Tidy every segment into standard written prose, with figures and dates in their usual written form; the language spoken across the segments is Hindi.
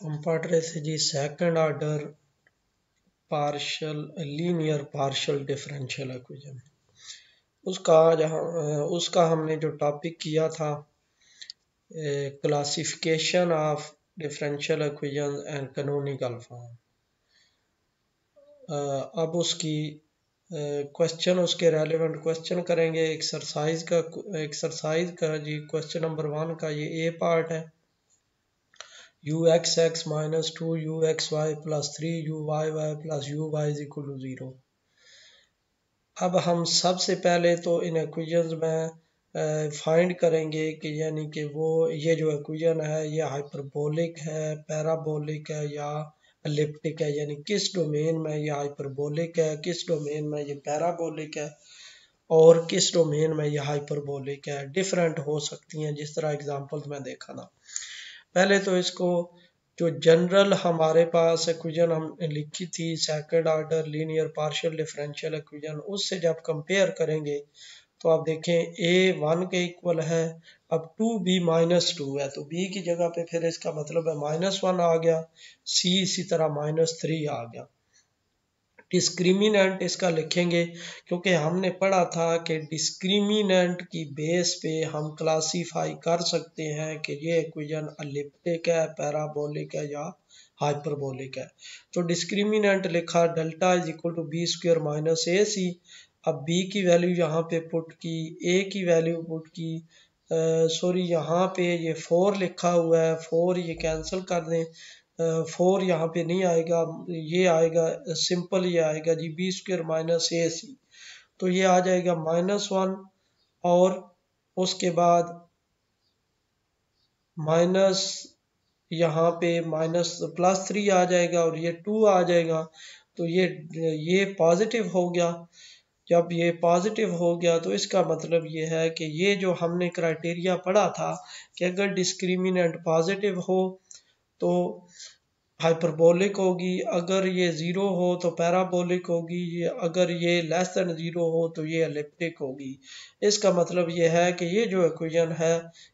हम पढ़ रहे थे जी second order partial linear partial differential equation. उसका हमने जो टॉपिक किया था classification of differential equation and canonical form. अब उसकी क्वेश्चन उसके रेलेवेंट क्वेश्चन करेंगे। एक्सरसाइज का जी क्वेश्चन नंबर 1 का ये ए पार्ट है। ux(x) minus 2uxy plus 3uyy plus uy is equal to 0। अब हम सबसे पहले तो इन इक्वेशंस में फाइंड करेंगे कि यानी कि वो ये जो इक्वेशन है ये हाइपरबोलिक है, पैराबोलिक है या एलिप्टिक है, यानी किस डोमेन में ये हाइपरबोलिक है, किस डोमेन में ये पैराबोलिक है और किस डोमेन में ये हाइपरबोलिक है। डिफरेंट हो सकती हैं जिस तरह एग्जांपल्स में देखा था। पहले तो इसको जो जनरल हमारे पास इक्वेशन हम लिखी थी second order linear partial differential equation, उससे जब कंपेयर करेंगे तो आप देखें a 1 के इक्वल है। अब 2b माइनस 2 है तो b की जगह पे फिर इसका मतलब है -1 आ गया, c इसी तरह -3 आ गया। डिस्क्रिमिनेंट इसका लिखेंगे क्योंकि हमने पढ़ा था कि डिस्क्रिमिनेंट की बेस पे हम क्लासीफाई कर सकते हैं कि ये इक्वेशन एलिप्टिक है, पैराबोलिक है या हाइपरबोलिक है। तो डिस्क्रिमिनेंट लिखा delta is equal to B square minus A C. अब b की वैल्यू यहाँ पे पुट की, a की वैल्यू पुट की, सॉरी यहाँ पे ये 4 लिखा हुआ है, 4 ये कैंसिल कर दें, 4 यहाँ पे नहीं आएगा, ये आएगा सिंपल, ये आएगा G B square minus A सी। तो ये आ जाएगा -1 और उसके बाद माइनस यहाँ पे +3 आ जाएगा और ये 2 आ जाएगा। तो ये पॉजिटिव हो गया। जब ये पॉजिटिव हो गया तो इसका मतलब ये है कि ये जो हमने क्राइटेरिया पढ़ा था कि अगर डिस्क्रिमिनेंट पॉजिटिव हो तो हाइपरबोलिक होगी, अगर ये 0 हो तो पैराबोलिक होगी, अगर ये लेस देन 0 हो तो ये एलिप्टिक होगी। इसका मतलब ये है कि ये जो इक्वेशन है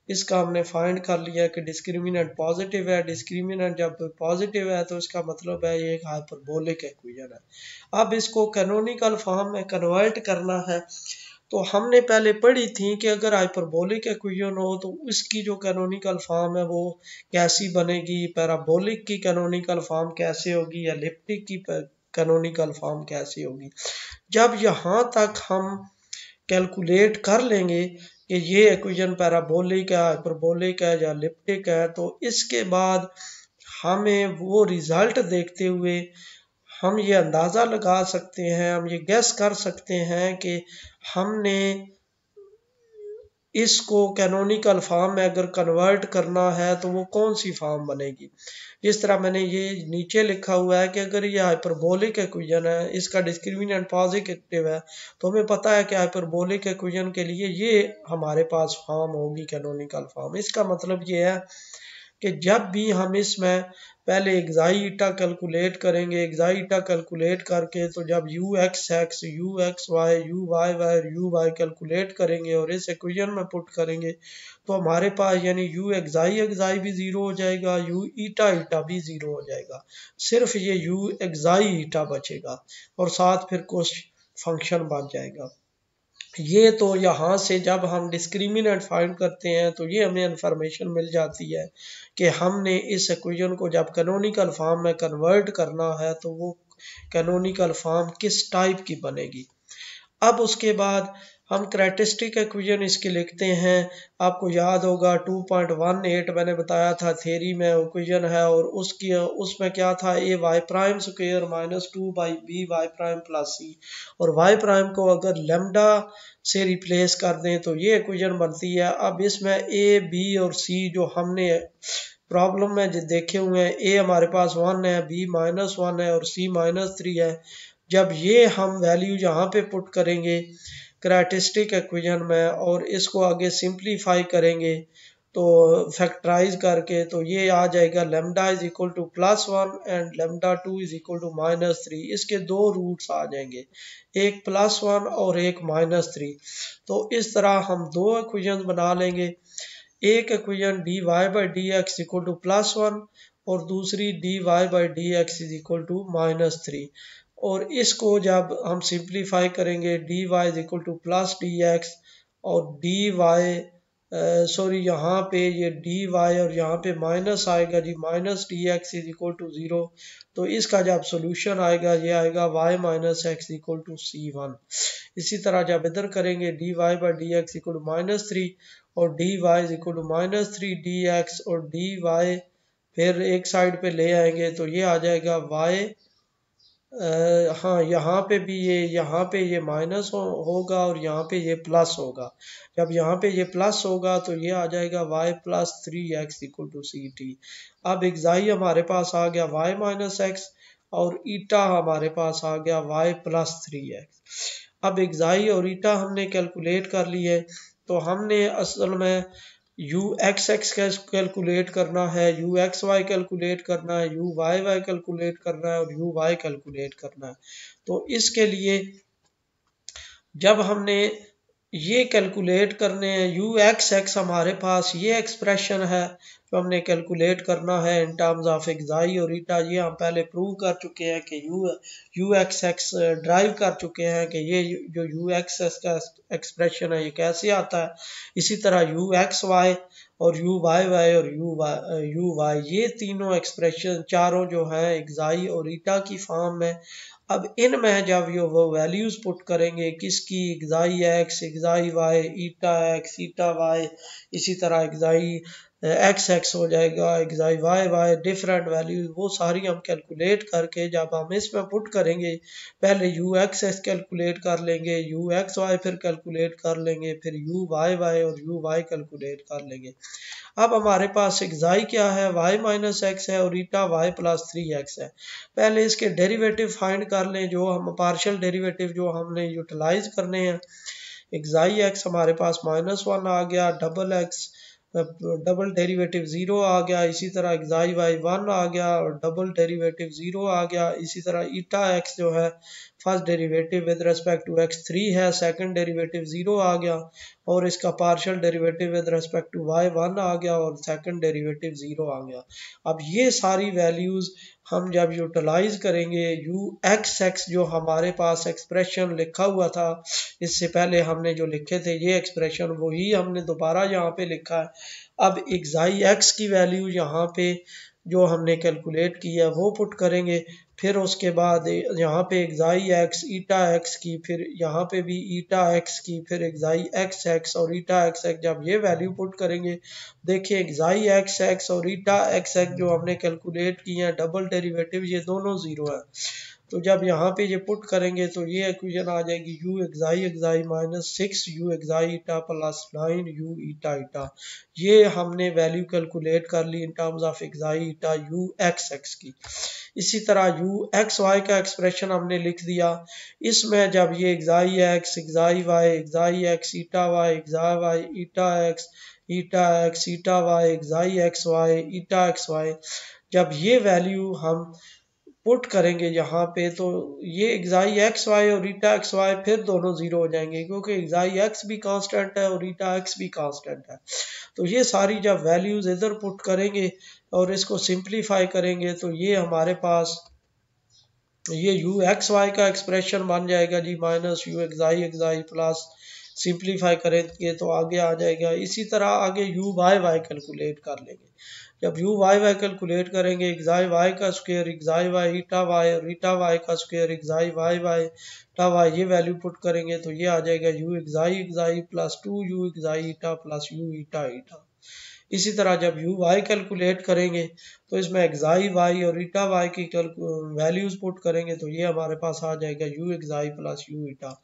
इसका हमने फाइंड कर लिया कि डिस्क्रिमिनेंट पॉजिटिव है। डिस्क्रिमिनेंट जब पॉजिटिव है तो इसका मतलब है ये एक हाइपरबोलिक इक्वेशन है। अब इसको कैनोनिकल फॉर्म में कन्वर्ट करना है। तो हमने पहले पढ़ी थी कि अगर हाइपरबोलिक इक्वेशन हो तो उसकी जो कैनोनिकल फॉर्म है वो कैसी बनेगी, पैराबोलिक की कैनोनिकल फॉर्म कैसे होगी, एलिप्टिक की कैनोनिकल फॉर्म कैसी होगी। जब यहाँ तक हम कैलकुलेट कर लेंगे कि ये इक्वेशन पैराबोलिक है, हाइपरबोलिक है या एलिप्टिक है, तो इसके बाद हमें वो रिजल्ट देखते हुए हम ये अंदाज़ा लगा सकते हैं, हम ये गेस कर सकते हैं कि हमने इसको कैनोनिकल फॉर्म में अगर कन्वर्ट करना है तो वो कौन सी फॉर्म बनेगी। जिस तरह मैंने ये नीचे लिखा हुआ है कि अगर ये हाइपरबोलिक इक्वेशन है, इसका डिस्क्रिमिनेंट पॉजिटिव है, तो हमें पता है कि हाइपरबोलिक इक्वेशन के लिए ये हमारे पास फॉर्म होगी कैनोनिकल फॉर्म। इसका मतलब ये है कि जब भी हम इसमें पहले एक्साई ईटा कैलकुलेट करेंगे, एक्साई ईटा कैलकुलेट करके तो जब ux(x), ux(y), uy(y) और uy कैलकुलेट करेंगे और इस इक्वेशन में पुट करेंगे तो हमारे पास यानी u एक्साई भी 0 हो जाएगा, u ईटा भी 0 हो जाएगा, सिर्फ ये u एक्साई ईटा बचेगा और साथ फिर कुछ फंक्शन बन जाएगा। ये तो यहाँ से जब हम डिस्क्रिमिनेंट फाइंड करते हैं तो ये हमें इंफॉर्मेशन मिल जाती है कि हमने इस इक्वेशन को जब कैनोनिकल फॉर्म में कन्वर्ट करना है तो वो कैनोनिकल फॉर्म किस टाइप की बनेगी। अब उसके बाद हम कैरेक्टरिस्टिक इक्वेशन इसके लिखते हैं। आपको याद होगा 2.18 मैंने बताया था थ्योरी में इक्वेशन है और उसमें क्या था, A Y prime square -2b(y) plus c और y प्राइम को अगर लेमडा से रिप्लेस कर दें तो ये इक्वेशन बनती है। अब इसमें a b और c जो हमने प्रॉब्लम में जो देखे हुए हैं, a हमारे पास 1 है, b -1 है और c -3 है। जब ये हम वैल्यू यहाँ पे पुट करेंगे कैरेक्टरिस्टिक इक्वेशन में और इसको आगे सिंप्लीफाई करेंगे तो फैक्टराइज करके तो ये आ जाएगा lambda is equal to +1 and lambda 2 is equal to -3। इसके दो रूट्स आ जाएंगे, एक +1 और एक -3। तो इस तरह हम दो इक्वेशन बना लेंगे। एक इक्वेशन dy/dx इक्वल टू +1 और दूसरी dy by D x is equal to -3। और इसको जब हम सिंप्लीफाई करेंगे dy is equal to plus D x और dy सॉरी यहाँ पे ये dy और यहाँ पे माइनस आएगा जी, minus D x is equal to 0। तो इसका जब सोल्यूशन आएगा ये आएगा y minus X equal to c1। इसी तरह जब इधर करेंगे dy by D X equal to -3 और dy is equal to -3 dx और dy फिर एक साइड पे ले आएंगे तो ये आ जाएगा y हाँ यहाँ पे ये माइनस होगा और यहाँ पे ये प्लस होगा। जब यहाँ पे ये प्लस होगा तो ये आ जाएगा y plus 3x equal to c t. अब एक्साई हमारे पास आ गया y माइनस एक्स और ईटा हमारे पास आ गया y प्लस 3x। अब एक्साई और ईटा हमने कैलकुलेट कर ली है तो हमने असल में यू एक्स एक्स कैलकुलेट करना है, यू एक्स वाई कैलकुलेट करना है, यू वाई वाई कैलकुलेट करना है और यू वाई कैलकुलेट करना है। तो इसके लिए जब हमने ये कैलकुलेट करने हैं यू एक्स एक्स हमारे पास ये एक्सप्रेशन है जो हमने कैलकुलेट करना है इन टर्म्स ऑफ एक्साई और ईटा। ये हम पहले प्रूव कर चुके हैं कि यू एक्स एक्स ड्राइव कर चुके हैं कि ये जो यू एक्स एक्स का एक्सप्रेशन है ये कैसे आता है। इसी तरह यू एक्स वाई और यू वाई वाई और यू वाई ये तीनों एक्सप्रेशन चारों जो हैं एक्साई और ईटा की फॉर्म में। अब इनमें जब ये वो वैल्यूज पुट करेंगे किसकी, xi x, xi Y, eta x, eta y, इसी तरह एक्साई एक्स एक्स हो जाएगा, xi Y y, different values वो सारी हम कैलकुलेट करके जब हम इसमें पुट करेंगे पहले यू एक्स एक्स कैलकुलेट कर लेंगे, यू एक्स वाई फिर कैलकुलेट कर लेंगे, फिर यू वाई वाई और यू वाई कैलकुलेट कर लेंगे। अब हमारे पास एक्साई क्या है, y माइनस एक्स है और ईटा y प्लस 3x है। पहले इसके डेरिवेटिव फाइंड कर लें, जो हम पार्शियल डेरिवेटिव जो हमने यूटिलाइज करने हैं। एक्साई x हमारे पास -1 आ गया, डबल डेरिवेटिव 0 आ गया, इसी तरह एक्साई y 1 आ गया और डबल डेरिवेटिव 0 आ गया। इसी तरह ईटा x जो है first derivative with respect to x 3 है, सेकंड डेरिवेटिव 0 आ गया और इसका partial derivative with respect to y 1 आ गया और सेकंड डेरिवेटिव 0 आ गया। अब ये सारी वैल्यूज हम जब यूटिलाइज करेंगे यू एक्स एक्स जो हमारे पास एक्सप्रेशन लिखा हुआ था इससे पहले हमने जो लिखे थे ये एक्सप्रेशन वही हमने दोबारा यहाँ पे लिखा है। अब एक्साई एक्स की वैल्यू यहाँ पे जो हमने कैलकुलेट किया वो पुट करेंगे, फिर उसके बाद यहाँ पे एक्साई एक्स, ईटा एक्स की, फिर यहाँ पे भी ईटा एक्स की, फिर एक्साई एक्स एक्स और ईटा एक्स एक्स जब ये वैल्यू पुट करेंगे देखिए एक्साई एक्स एक्स और ईटा एक्स एक्स जो हमने कैलकुलेट किए हैं डबल डेरिवेटिव ये दोनों 0 है। तो जब यहाँ पे ये पुट करेंगे तो ये इक्वेशन आ जाएगी U xi xi -6 U xi eta plus 9 U eta eta. ये हमने वैल्यू कैलकुलेट कर ली in terms of xi eta U X x की। इसी तरह यू एक्स वाई का एक्सप्रेशन हमने लिख दिया। इसमें जब ये xi x, xi Y, xi x, eta Y, xi Y, eta x, eta Y, xi X Y, eta X Y, जब ये वैल्यू हम पुट करेंगे यहाँ पे तो ये एक्साई एक्स वाई और ईटा एक्स वाई फिर दोनों 0 हो जाएंगे क्योंकि एक्साई एक्स भी कांस्टेंट है और ईटा एक्स भी कांस्टेंट है। तो ये सारी जब वैल्यूज इधर पुट करेंगे और इसको सिंप्लीफाई करेंगे तो ये हमारे पास ये यू एक्स वाई का एक्सप्रेशन बन जाएगा जी minus you xi xi plus simplify करेंगे तो आगे आ जाएगा। इसी तरह आगे यू वाई वाई कैलकुलेट कर लेंगे। जब यू वाई वाई कैलकुलेट करेंगे एक्साई वाई का square, xi Y eta Y और ईटा वाई का square, xi Y Y eta Y, ये वैल्यू पुट करेंगे तो ये आ जाएगा you xi xi plus 2 U xi eta plus you eta eta. इसी तरह जब यू वाई कैलकुलेट करेंगे तो इसमें एक्साई वाई और ईटा वाई की वैल्यूज पुट करेंगे तो ये हमारे पास आ जाएगा यू एक्साई प्लस यू ईटा।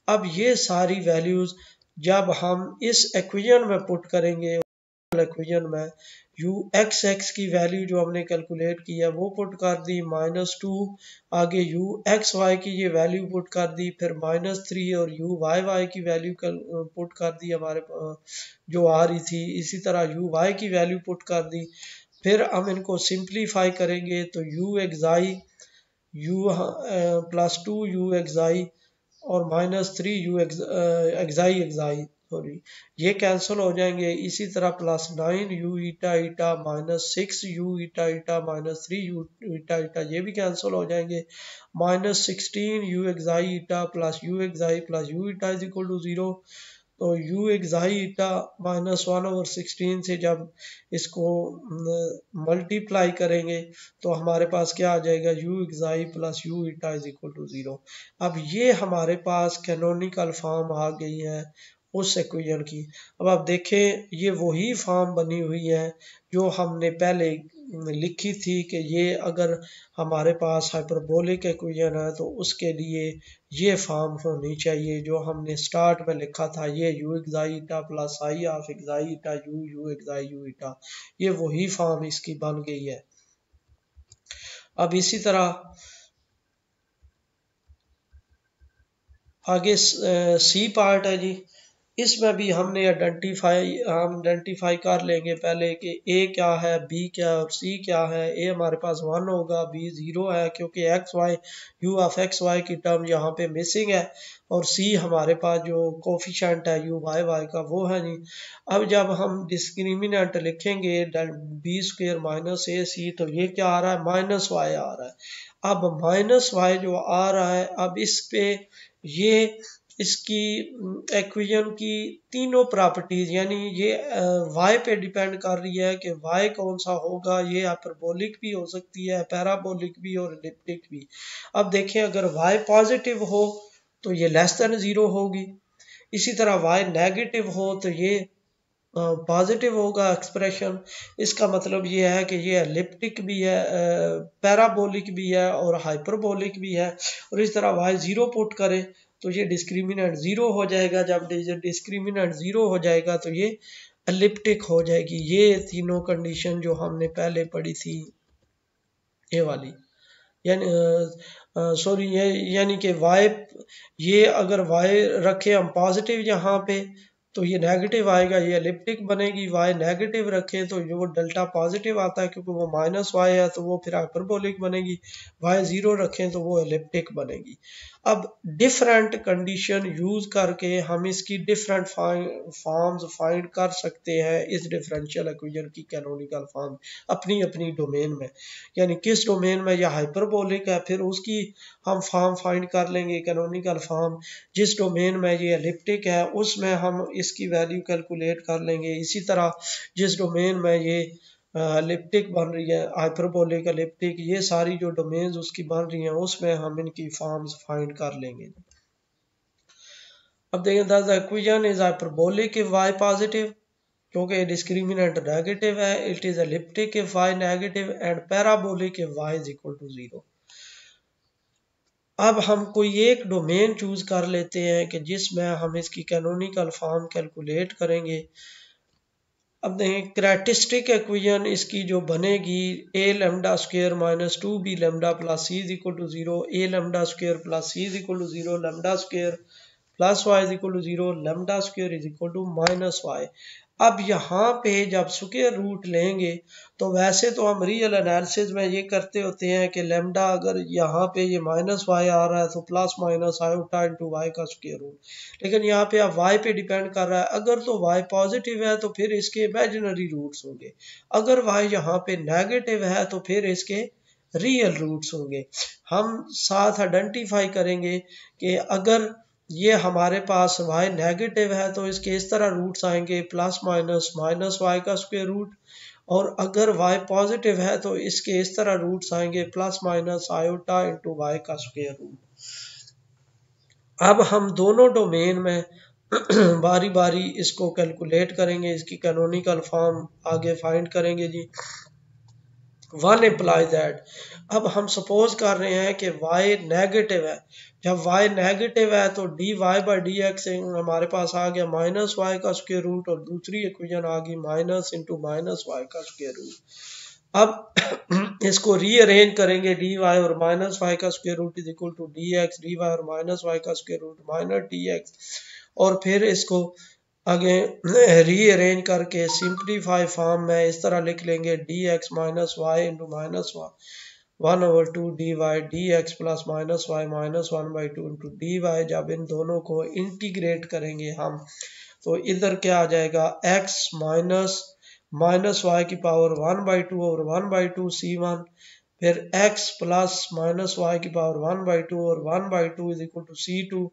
अब ये सारी वैल्यूज जब हम इस इक्वेशन में पुट करेंगे, इक्वेशन में यू एक्स एक्स की वैल्यू जो हमने कैलकुलेट की है वो पुट कर दी -2, आगे यू एक्स वाई की ये वैल्यू पुट कर दी, फिर -3 और यू वाई वाई की वैल्यू पुट कर दी हमारे जो आ रही थी। इसी तरह यू वाई की वैल्यू पुट कर दी, फिर हम इनको सिंप्लीफाई करेंगे तो यू एक्साई यू +2 यू एक्साई और -3 यू एक्साई एक्साई सॉरी ये कैंसिल हो जाएंगे। इसी तरह +9 u ईटा ईटा -6 u ईटा ईटा -3 u ईटा ईटा ये भी कैंसिल हो जाएंगे। -16 u xi eta plus u xi plus u eta is equal to 0। तो u xi ईटा -1/16 से जब इसको मल्टीप्लाई करेंगे तो हमारे पास क्या आ जाएगा, u xi plus u eta is equal to 0। अब ये हमारे पास कैनोनिकल फॉर्म आ गई है उस इक्वेशन की। अब आप देखें ये वही फॉर्म बनी हुई है जो हमने पहले लिखी थी कि ये अगर हमारे पास हाइपरबोलिक इक्वेशन है तो उसके लिए ये फॉर्म होनी चाहिए जो हमने स्टार्ट में लिखा था, ये u xi eta plus I of xi eta u xi u ईटा, ये वही फॉर्म इसकी बन गई है। अब इसी तरह आगे सी पार्ट है जी, इसमें भी हमने आइडेंटिफाई कर लेंगे पहले कि ए क्या है, बी क्या है और सी क्या है। ए हमारे पास 1 होगा, बी 0 है क्योंकि x y u of x y की टर्म यहाँ पे मिसिंग है, और सी हमारे पास जो कोफिशेंट है यू वाई वाई का वो है नहीं। अब जब हम डिस्क्रिमिनेंट लिखेंगे बी स्क्वेयर माइनस ए सी, तो ये क्या आ रहा है, माइनस वाई आ रहा है। अब माइनस वाई जो आ रहा है, अब इस पे ये इसकी इक्वेशन की तीनों प्रॉपर्टीज यानी ये y पे डिपेंड कर रही है कि y कौन सा होगा। ये हाइपरबोलिक भी हो सकती है, पैराबोलिक भी और एलिप्टिक भी। अब देखें अगर y पॉजिटिव हो तो ये लेस देन 0 होगी, इसी तरह y नेगेटिव हो तो ये पॉजिटिव होगा एक्सप्रेशन। इसका मतलब ये है कि ये एलिप्टिक भी है, पैराबोलिक भी है और हाइपरबोलिक भी है। और इस तरह y 0 पुट करें तो ये डिस्क्रिमिनेंट 0 हो जाएगा। जब डिस्क्रिमिनेंट 0 हो जाएगा तो ये एलिप्टिक हो जाएगी। ये तीनों कंडीशन जो हमने पहले पढ़ी थी ये वाली, यानी सॉरी ये यानी कि y, ये अगर y रखे हम पॉजिटिव यहाँ पे तो ये नेगेटिव आएगा, ये एलिप्टिक बनेगी। y नेगेटिव रखें तो जो डेल्टा पॉजिटिव आता है क्योंकि वो माइनस y है तो वो फिर हाइपरबोलिक बनेगी। y 0 रखें तो वो एलिप्टिक बनेगी। अब डिफरेंट कंडीशन यूज करके हम इसकी डिफरेंट फॉर्म्स फाइंड कर सकते हैं इस डिफरेंशियल इक्वेशन की कैनोनिकल फॉर्म अपनी अपनी डोमेन में, यानी किस डोमेन में यह हाइपरबोलिक है फिर उसकी हम फॉर्म फाइंड कर लेंगे कैनोनिकल फॉर्म। जिस डोमेन में ये एलिप्टिक है उसमें हम इसकी वैल्यू कैलकुलेट कर लेंगे। इसी तरह जिस डोमेन में ये एलिप्टिक बन रही है, हाइपरबोलिक एलिप्टिक, ये सारी जो डोमेन्स उसकी बन रही हैं उसमें हम इनकी फॉर्म्स फाइंड कर लेंगे। अब देखें the equation is hyperbolic if y positive, क्योंकि डिस्क्रिमिनेंट नेगेटिव है, it is elliptic if y negative and parabolic if y is equal to 0। अब हम कोई एक डोमेन चूज कर लेते हैं कि जिसमें हम इसकी कैनोनिकल फॉर्म कैलकुलेट करेंगे। अब देखें कैरेक्टरिस्टिक इक्वेशन इसकी जो बनेगी a lambda square minus 2b lambda plus c is equal to 0, a lambda square plus c is equal to 0, lambda square plus y is equal to 0, lambda square is equal to minus y। अब यहाँ पे जब स्क्वायर रूट लेंगे तो वैसे तो हम रियल एनालिसिस में ये करते होते हैं कि लैम्डा अगर यहाँ पे ये माइनस y आ रहा है तो plus minus iota into y का स्क्वायर रूट, लेकिन यहाँ पे अब y पे डिपेंड कर रहा है। अगर तो y पॉजिटिव है तो फिर इसके इमेजिनरी रूट्स होंगे, अगर y यहाँ पे नेगेटिव है तो फिर इसके रियल रूट्स होंगे। हम साथ आइडेंटिफाई करेंगे कि अगर ये हमारे पास y नेगेटिव है तो इसके इस तरह रूट्स आएंगे प्लस माइनस माइनस वाई का स्क्वायर रूट, और अगर y पॉजिटिव है तो इसके इस तरह रूट्स आएंगे plus minus iota into y का स्क्वायर रूट। अब हम दोनों डोमेन में बारी बारी इसको कैलकुलेट करेंगे, इसकी कैनोनिकल फॉर्म आगे फाइंड करेंगे जी। वन इम्प्लाई दैट, अब हम सपोज कर रहे हैं कि y नेगेटिव है। जब y नेगेटिव है तो dy बाई डी एक्स हमारे पास आ गया माइनस वाई का स्क्वायर रूट, और दूसरी इक्वेशन आ गई माइनस इंटू माइनस वाई का स्क्वायर रूट। अब इसको रीअरेंज करेंगे, dy और माइनस वाई का square root is equal to d x, d y और माइनस वाई का square root minus D x, और फिर इसको आगे रीअरेंज करके सिंप्लीफाई फॉर्म में इस तरह लिख लेंगे d x minus y into minus 1/2 d y d x plus minus y minus 1/2 into d y. जब इन दोनों को इंटीग्रेट करेंगे हम तो इधर क्या आ जाएगा, x माइनस वाई की पावर 1/2 और 1/2 C1, फिर x प्लस माइनस वाई की पावर 1/2 और 1/2 इज इक्वल टू C2।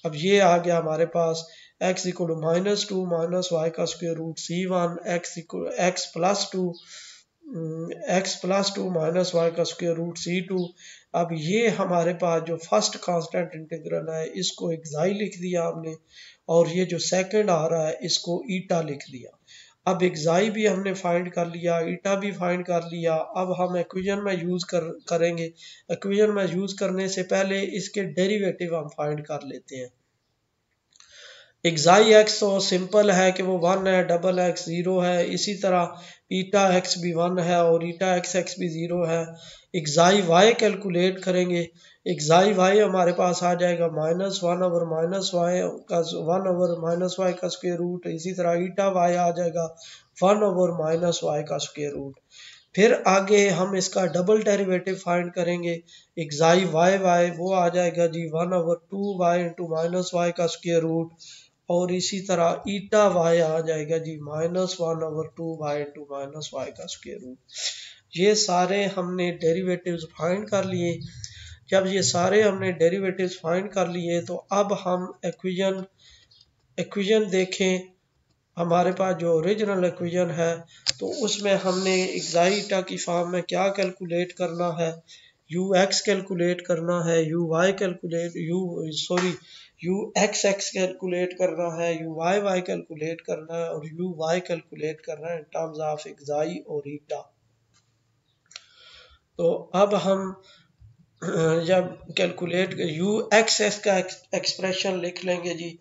अब ये आ गया हमारे पास x equal to -2 minus Y का square root C1, x plus 2 minus Y का स्क्वायर रूट C2। अब ये हमारे पास जो फर्स्ट कांस्टेंट इंटीग्रल है इसको एक्साई लिख दिया हमने, और ये जो सेकंड आ रहा है इसको ईटा लिख दिया। अब एक्साई भी हमने फाइंड कर लिया, ईटा भी फाइंड कर लिया। अब हम इक्वेशन में यूज करेंगे। इक्वेशन में यूज करने से पहले इसके डेरिवेटिव हम फाइंड कर लेते हैं। एक्साई एक्स तो सिंपल है कि वो 1 है, डबल एक्स 0 है, इसी तरह ईटा एक्स भी 1 है और ईटा एक्स भी 0 है। एक्साई वाई कैलकुलेट करेंगे। एक्साई वाई हमारे पास आ जाएगा -1 ओवर माइनस वाई का 1 ओवर माइनस वाई का स्क्वायर रूट। इसी तरह ईटा वाई आ जाएगा 1 ओवर माइनस वाई का स्क्वायर रूट। फिर आगे हम इसका डबल डेरिवेटिव फाइंड करेंगे। एक्साई वाई वाई वो आ जाएगा जी 1 over 2 y into minus Y का स्क्वायर रूट, और इसी तरह ईटा वाई आ जाएगा जी -1 over 2 y into minus Y का स्क्वायर रूट। ये सारे हमने डेरिवेटिव्स फाइंड कर लिए। जब ये सारे हमने डेरिवेटिव्स फाइंड कर लिए तो अब हम इक्वेशन देखें। हमारे पास जो ओरिजिनल इक्वेशन है तो उसमें हमने एक्साई ईटा की फॉर्म में क्या कैलकुलेट करना है, यू एक्स कैलकुलेट करना है, यू एक्स एक्स कैलकुलेट करना है, यू वाई वाई कैलकुलेट करना है और यू वाई कैलकुलेट करना है इन टर्म्स ऑफ एक्साई और ईटा। तो अब हम जब कैलकुलेट यू एक्स एक्स का एक्सप्रेशन लिख लेंगे जी।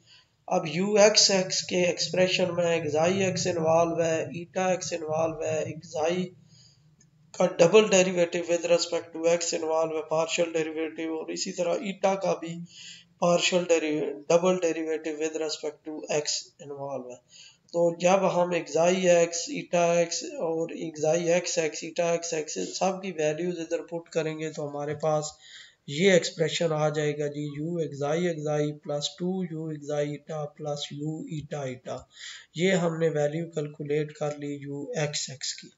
अब यू एक्स एक्स के एक्सप्रेशन में एक्साई एक्स इन्वॉल्व है, ईटा एक्स इन्वॉल्व है, एक्साई का double derivative with respect to x involve है, पार्शियल डेरिवेटिव, और इसी तरह ईटा का भी double derivative with respect to x involve है। तो जब हम एक्साई एक्स ईटा एक्स और xi x x eta x x सब की वैल्यूज इधर पुट करेंगे तो हमारे पास ये एक्सप्रेशन आ जाएगा जी, U xi xi plus 2 U xi eta plus you eta eta. ये हमने वैल्यू कैलकुलेट कर ली यू एक्स एक्स की।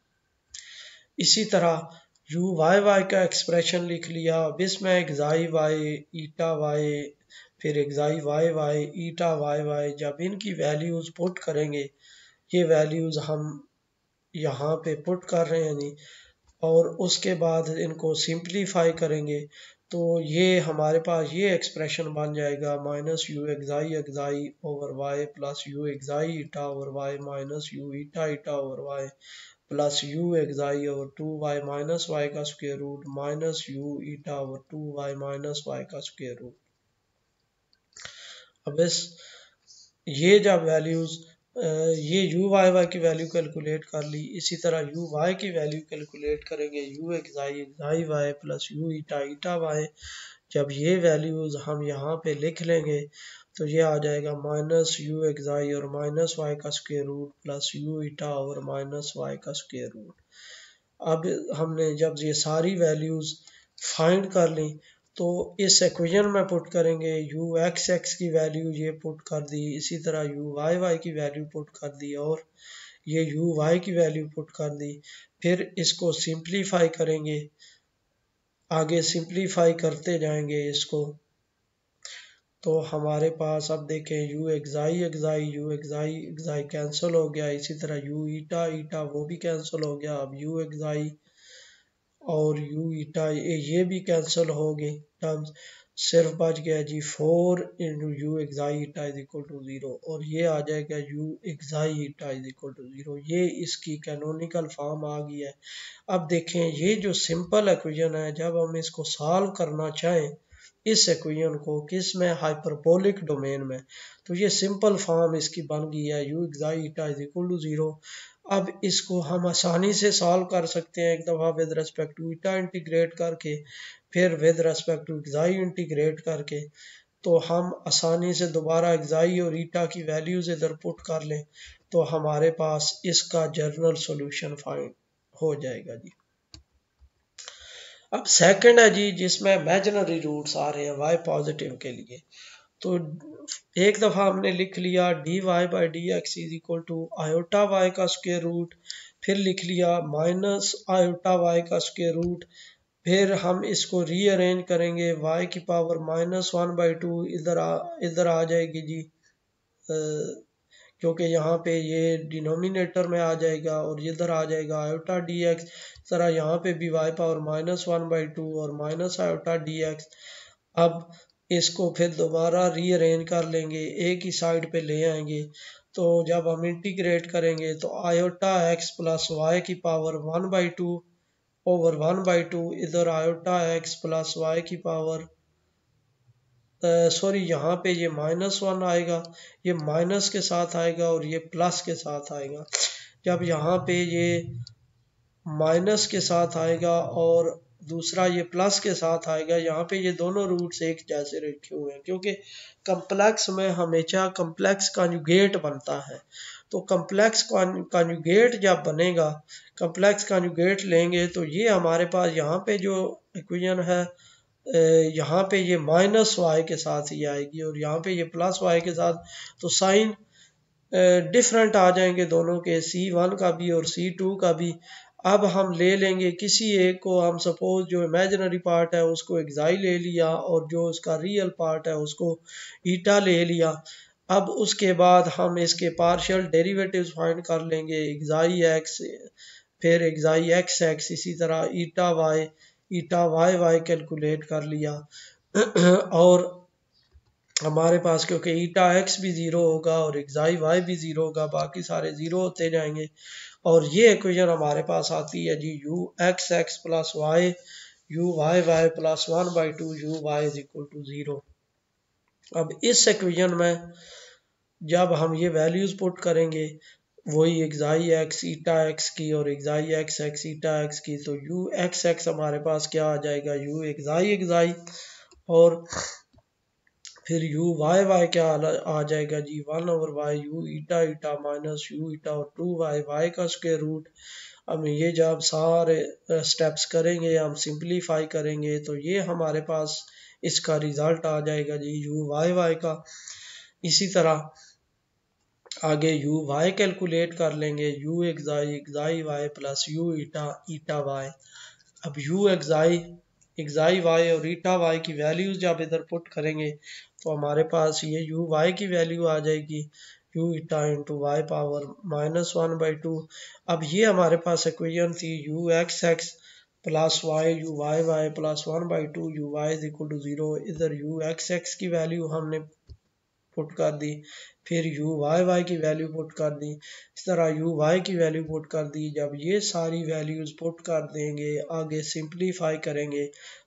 इसी तरह यू वाई वाई का एक्सप्रेशन लिख लिया। अब इसमें एक्साई वाई ईटा वाई फिर xi Y Y eta y y, जब इनकी वैल्यूज पुट करेंगे, ये वैल्यूज हम यहाँ पे पुट कर रहे हैं नहीं, और उसके बाद इनको सिंप्लीफाई करेंगे तो ये हमारे पास ये एक्सप्रेशन बन जाएगा minus you xi xi over y plus u xi eta over y minus u eta eta over y plus u xi over 2y minus Y का square root minus u eta over 2y minus Y का स्क्वायर रूट। अब ये जब वैल्यूज ये यू वाई वाई की वैल्यू कैलकुलेट कर ली, इसी तरह यू वाई की वैल्यू कैलकुलेट करेंगे, u xi xi y plus you eta eta y. जब ये वैल्यूज हम यहाँ पे लिख लेंगे तो ये आ जाएगा माइनस यू एक्साई और माइनस वाई का square root plus you eta और माइनस वाई का स्क्वायर रूट। अब हमने जब ये सारी वैल्यूज फाइंड कर ली तो इस इक्वेशन में पुट करेंगे, यू एक्स एक्स की वैल्यू ये पुट कर दी, इसी तरह यू वाई वाई की वैल्यू पुट कर दी और ये यू वाई की वैल्यू पुट कर दी। फिर इसको सिंप्लीफाई करेंगे, आगे सिंप्लीफाई करते जाएंगे इसको, तो हमारे पास अब देखें you xi एक्साई you xi एक्साई cancel हो गया, इसी तरह यू ईटा ईटा वो भी कैंसिल हो गया। अब यू एक्साई और यू ईटा ये भी कैंसिल हो गए टर्म्स, सिर्फ बच गया जी 4 इंटू u xi eta is equal to 0, और ये आ जाएगा you xi eta is equal to 0। ये इसकी कैनोनिकल फॉर्म आ गई है। अब देखें ये जो सिंपल इक्वेशन है, जब हम इसको सॉल्व करना चाहें इस इक्वेशन को किस में, हाइपरबोलिक डोमेन में, तो ये सिंपल फॉर्म इसकी बन गई है u xi eta is equal to 0। अब इसको हम आसानी से सॉल्व कर सकते हैं, एक दफ़ा with respect to eta integrate करके, फिर with respect to xi integrate करके, तो हम आसानी से दोबारा एक्साई और ईटा की वैल्यूज इधर पुट कर लें तो हमारे पास इसका जनरल सॉल्यूशन फाइंड हो जाएगा जी। अब सेकंड है जी जिसमें इमेजिनरी रूट्स आ रहे हैं y पॉजिटिव के लिए। तो एक दफ़ा हमने लिख लिया dy by D x is equal to iota y का स्क्वायर रूट, फिर लिख लिया माइनस आयोटा वाई का स्क्वायर रूट, फिर हम इसको रीअरेंज करेंगे y की पावर -1/2 इधर आ जाएगी जी, क्योंकि यहाँ पे ये डिनोमिनेटर में आ जाएगा और इधर आ जाएगा आयोटा डी एक्स। तरह यहाँ पे भी y पावर -1/2 और माइनस आयोटा डी एक्स। अब इसको फिर दोबारा रीअरेंज कर लेंगे, एक ही साइड पे ले आएंगे। तो जब हम इंटीग्रेट करेंगे तो आयोटा एक्स प्लस वाई की पावर 1/2 ओवर 1/2, इधर आयोटा एक्स प्लस वाई की पावर सॉरी यहाँ पे ये -1 आएगा, ये माइनस के साथ आएगा और ये प्लस के साथ आएगा। जब यहाँ पे ये माइनस के साथ आएगा और दूसरा ये प्लस के साथ आएगा, यहाँ पे ये दोनों रूट्स एक जैसे रखे हुए हैं, क्योंकि कम्प्लेक्स में हमेशा कम्प्लेक्स कॉन्जुगेट बनता है। तो कम्प्लेक्स कॉन्जुगेट जब बनेगा, कम्प्लेक्स कॉन्जुगेट लेंगे तो ये हमारे पास यहाँ पे जो इक्वेशन है, यहाँ पे ये -y के साथ ही आएगी और यहाँ पे ये +y के साथ, तो साइन डिफरेंट आ जाएंगे दोनों के, C1 का भी और C2 का भी। अब हम ले लेंगे किसी एक को, हम सपोज जो इमेजिनरी पार्ट है उसको एक्साई ले लिया और जो उसका रियल पार्ट है उसको ईटा ले लिया। अब उसके बाद हम इसके पार्शियल डेरिवेटिव्स फाइंड कर लेंगे, एक्साई एक्स फिर एक्साई एक्स एक्स, इसी तरह ईटा वाई वाई कैलकुलेट कर लिया और हमारे पास क्योंकि ईटा एक्स भी 0 होगा और एक्साई वाई भी 0 होगा, बाकी सारे 0 होते जाएंगे और ये इक्वेशन हमारे पास आती है जी u x x plus y u y y plus 1/2 u y is equal to 0। अब इस इक्वेशन में जब हम ये वैल्यूज पुट करेंगे, वही एक्साई एक्स ईटा एक्स की और xi x x eta x की, तो u एक्स एक्स हमारे पास क्या आ जाएगा, u एक्साई और फिर u वाई वाई क्या आ जाएगा जी, 1/y u eta minus u ईटा और 2y वाई का स्क्वायर रूट। अब ये जब सारे स्टेप्स करेंगे, हम सिंपलीफाई करेंगे, तो ये हमारे पास इसका रिजल्ट आ जाएगा जी u वाई का। इसी तरह आगे u वाई कैलकुलेट कर लेंगे, u xi y plus u eta y. अब u एक्साई वाई और ईटा वाई की वैल्यूज जब इधर पुट करेंगे तो हमारे पास ये u वाई की वैल्यू आ जाएगी u eta into y power -1/2। अब ये हमारे पास इक्वेशन थी u x x plus y u y y plus 1/2 u y is equal to 0। इधर u एक्स एक्स की वैल्यू हमने पुट कर दी, फिर u वाई वाई की वैल्यू पुट कर दी, इस तरह u वाई की वैल्यू पुट कर दी। जब ये सारी वैल्यूज पुट कर देंगे, आगे सिंपलीफाई करेंगे,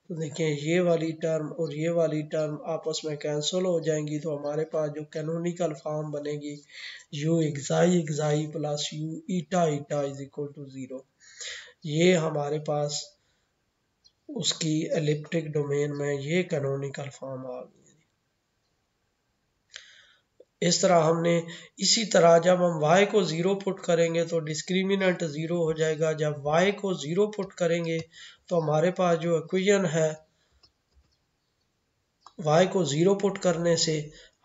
तो देखें ये वाली टर्म और ये वाली टर्म आपस में कैंसिल हो जाएंगी, तो हमारे पास जो कैनोनिकल फॉर्म बनेगी u xi plus u eta is equal to 0। ये हमारे पास उसकी एलिप्टिक डोमेन में ये कैनोनिकल फॉर्म आ गई। इस तरह हमने इसी तरह जब हम y को 0 पुट करेंगे तो डिस्क्रिमिनेंट 0 हो जाएगा। जब y को 0 पुट करेंगे तो हमारे पास जो इक्वेशन है, y को 0 पुट करने से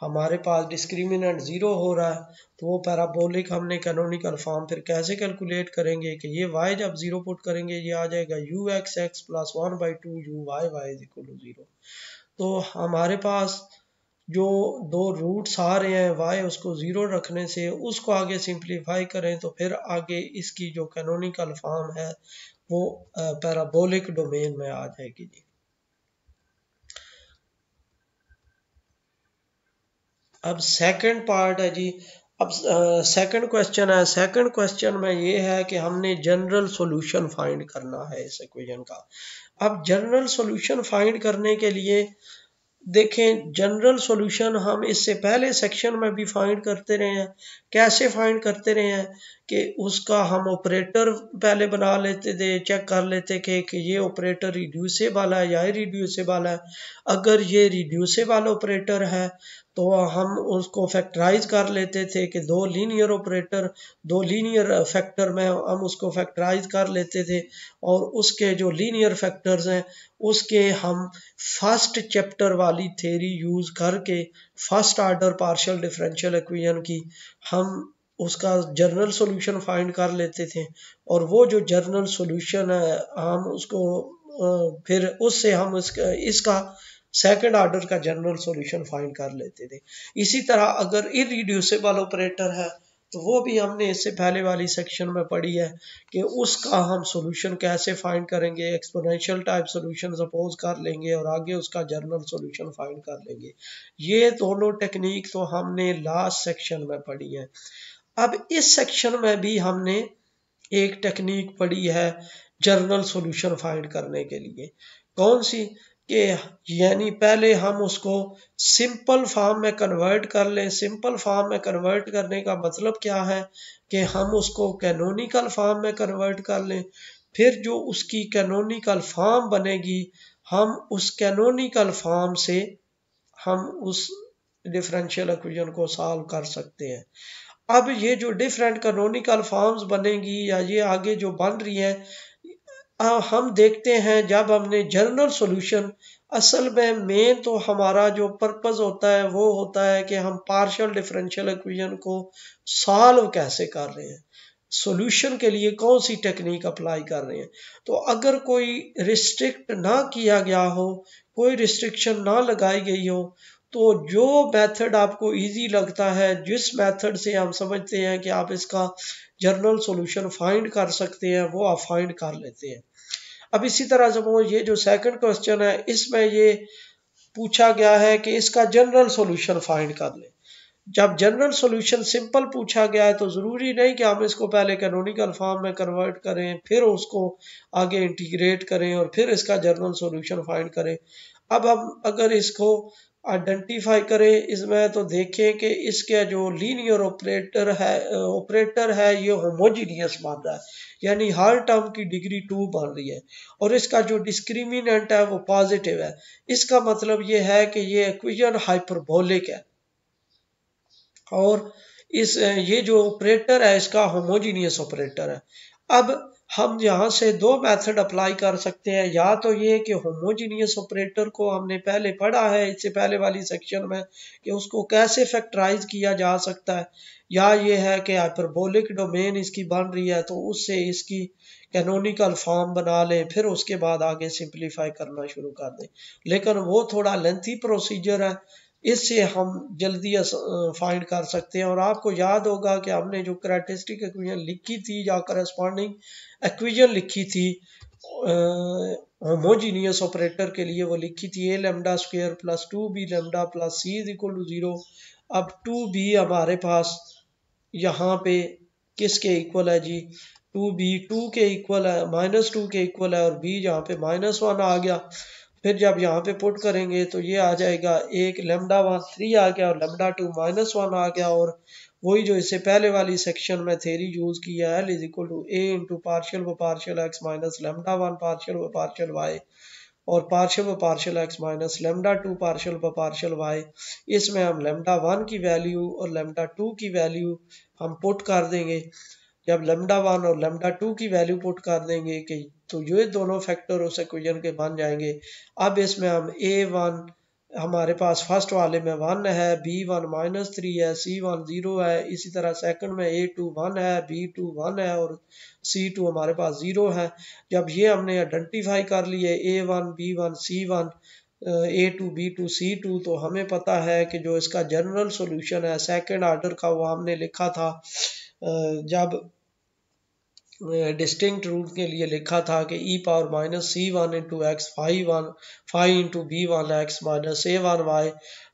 हमारे पास डिस्क्रिमिनेंट 0 हो रहा है, तो वो पैराबोलिक हमने कैनोनिकल फॉर्म फिर कैसे कैलकुलेट करेंगे कि ये y जब 0 पुट करेंगे ये आ जाएगा u x x plus 1/2 u y y is equal to 0। तो हमारे पास जो दो रूट्स आ रहे हैं y, उसको 0 रखने से उसको आगे सिंप्लीफाई करें तो फिर आगे इसकी जो कैनोनिकल फॉर्म है वो पैराबोलिक डोमेन में आ जाएगी जी। अब सेकंड पार्ट है जी। अब सेकंड क्वेश्चन है। सेकंड क्वेश्चन में ये है कि हमने जनरल सॉल्यूशन फाइंड करना है इस इक्वेशन का। अब जनरल सॉल्यूशन फाइंड करने के लिए देखें, जनरल सॉल्यूशन हम इससे पहले सेक्शन में भी फाइंड करते रहे हैं। कैसे फाइंड करते रहे हैं कि उसका हम ऑपरेटर पहले बना लेते थे, चेक कर लेते कि ये ऑपरेटर रिड्यूसेबल है या इरिड्यूसेबल है। अगर ये रिड्यूसेबल ऑपरेटर है तो हम उसको फैक्टराइज कर लेते थे कि दो लीनियर फैक्टर में हम उसको फैक्टराइज कर लेते थे, और उसके जो लीनियर फैक्टर्स हैं उसके हम फर्स्ट चैप्टर वाली थ्योरी यूज करके first order partial differential equation की हम उसका जनरल सॉल्यूशन फाइंड कर लेते थे, और वो जो जनरल सॉल्यूशन है हम उसको फिर उससे हम इसका सेकंड ऑर्डर का जनरल सॉल्यूशन फाइंड कर लेते थे। इसी तरह अगर इरिड्यूसेबल ऑपरेटर है तो वो भी हमने इससे पहले वाली सेक्शन में पढ़ी है कि उसका हम सॉल्यूशन कैसे फाइंड करेंगे, एक्सपोनेंशियल टाइप सॉल्यूशन सपोज कर लेंगे और आगे उसका जनरल सॉल्यूशन फाइंड कर लेंगे। ये दोनों टेक्निक तो हमने लास्ट सेक्शन में पढ़ी है। अब इस सेक्शन में भी हमने एक टेक्निक पढ़ी है जनरल सॉल्यूशन फाइंड करने के लिए। कौन सी? कि यानी पहले हम उसको सिंपल फॉर्म में कन्वर्ट कर लें। सिंपल फॉर्म में कन्वर्ट करने का मतलब क्या है कि हम उसको कैनोनिकल फॉर्म में कन्वर्ट कर लें। फिर जो उसकी कैनोनिकल फॉर्म बनेगी हम उस कैनोनिकल फॉर्म से हम उस डिफरेंशियल इक्वेशन को सॉल्व कर सकते हैं। अब ये जो डिफरेंट कैनोनिकल फॉर्म्स बनेगी या ये आगे जो बन रही है, हम देखते हैं जब हमने जनरल सॉल्यूशन, असल में मेन तो हमारा जो पर्पस होता है वो होता है कि हम पार्शियल डिफरेंशियल इक्वेशन को सॉल्व कैसे कर रहे हैं, सॉल्यूशन के लिए कौन सी टेक्निक अप्लाई कर रहे हैं। तो अगर कोई रिस्ट्रिक्ट ना किया गया हो, कोई रिस्ट्रिक्शन ना लगाई गई हो, तो जो मेथड आपको इजी लगता है, जिस मेथड से हम समझते हैं कि आप इसका जनरल सॉल्यूशन फाइंड कर सकते हैं, वो आप फाइंड कर लेते हैं। अब इसी तरह सपोज ये जो सेकंड क्वेश्चन है इसमें ये पूछा गया है कि इसका जनरल सॉल्यूशन फाइंड कर लें। जब जनरल सॉल्यूशन सिंपल पूछा गया है तो ज़रूरी नहीं कि हम इसको पहले कैनोनिकल फॉर्म में कन्वर्ट करें, फिर उसको आगे इंटीग्रेट करें और फिर इसका जनरल सॉल्यूशन फाइंड करें। अब हम अगर इसको आइडेंटिफाई करें इसमें तो देखें कि इसके जो लीनियर ऑपरेटर है ये होमोजीनियस बन रहा है, यानी हर टर्म की डिग्री 2 बन रही है, और इसका जो डिस्क्रिमिनेंट है वो पॉजिटिव है। इसका मतलब ये है कि ये इक्वेशन हाइपरबोलिक है, और ये जो ऑपरेटर है इसका होमोजीनियस ऑपरेटर है। अब हम यहाँ से दो मेथड अप्लाई कर सकते हैं। या तो ये कि होमोजीनियस ऑपरेटर को हमने पहले पढ़ा है इससे पहले वाली सेक्शन में कि उसको कैसे फैक्टराइज किया जा सकता है, या ये है कि हाइपरबोलिक डोमेन इसकी बन रही है तो उससे इसकी कैनोनिकल फॉर्म बना लें, फिर उसके बाद आगे सिंप्लीफाई करना शुरू कर दें। लेकिन वो थोड़ा लेंथी प्रोसीजर है, इससे हम जल्दी फाइंड कर सकते हैं। और आपको याद होगा कि हमने जो कैरेक्टरिस्टिक इक्वेशन लिखी थी या करस्पॉन्डिंग इक्वेशन लिखी थी होमोजीनियस ऑपरेटर के लिए, वो लिखी थी a lambda square plus 2b lambda plus c is equal to 0। अब 2b हमारे पास यहाँ पे किसके इक्वल है जी? 2b 2 के इक्वल है, -2 के इक्वल है, और b यहाँ पे -1 आ गया। फिर जब यहाँ पे पुट करेंगे तो ये आ जाएगा एक λ1 3 आ गया और λ2 -1 आ गया। और वही जो इससे पहले वाली सेक्शन में थ्योरी यूज किया है, L equal to a into partial v partial x minus λ1 partial v partial y और partial v partial x minus λ2 partial v partial y। इसमें हम λ1 की वैल्यू और λ2 की वैल्यू हम पुट कर देंगे। जब λ1 और λ2 की वैल्यू पुट कर देंगे कि तो ये दोनों फैक्टर उस इक्वेशन के बन जाएंगे। अब इसमें हम a1 हमारे पास फर्स्ट वाले में 1 है, b1 -3 है, c1 0 है। इसी तरह सेकंड में a2 1 है, b2 1 है और c2 हमारे पास 0 है। जब ये हमने आइडेंटिफाई कर लिए a1 b1 c1 a2 b2 c2, तो हमें पता है कि जो इसका जनरल सॉल्यूशन है सेकंड ऑर्डर का वो हमने लिखा था जब डिस्टिंक्ट रूट के लिए लिखा था कि e⁻ c1 into x 5 into b1 x minus a1 y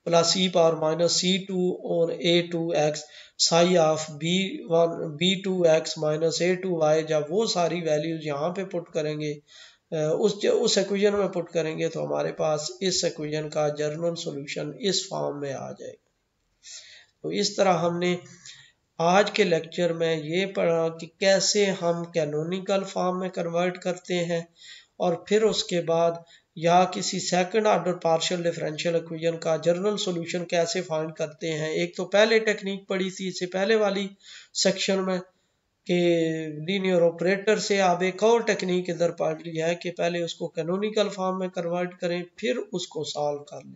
plus e⁻ c2 और a2 x sigh of b2 x minus a2 y। जब वो सारी वैल्यूज यहाँ पे पुट करेंगे उस इक्वेशन में पुट करेंगे तो हमारे पास इस इक्वेशन का जनरल सॉल्यूशन इस फॉर्म में आ जाएगा। तो इस तरह हमने आज के लेक्चर में ये पढ़ा कि कैसे हम कैनोनिकल फॉर्म में कन्वर्ट करते हैं, और फिर उसके बाद या किसी second order partial differential equation का जनरल सॉल्यूशन कैसे फाइंड करते हैं। एक तो पहले टेक्निक पढ़ी थी इससे पहले वाली सेक्शन में कि लीनियर ऑपरेटर से। अब एक और टेक्निक इधर पढ़ लिया है कि पहले उसको कैनोनिकल फॉर्म में कन्वर्ट करें फिर उसको सॉल्व कर लें।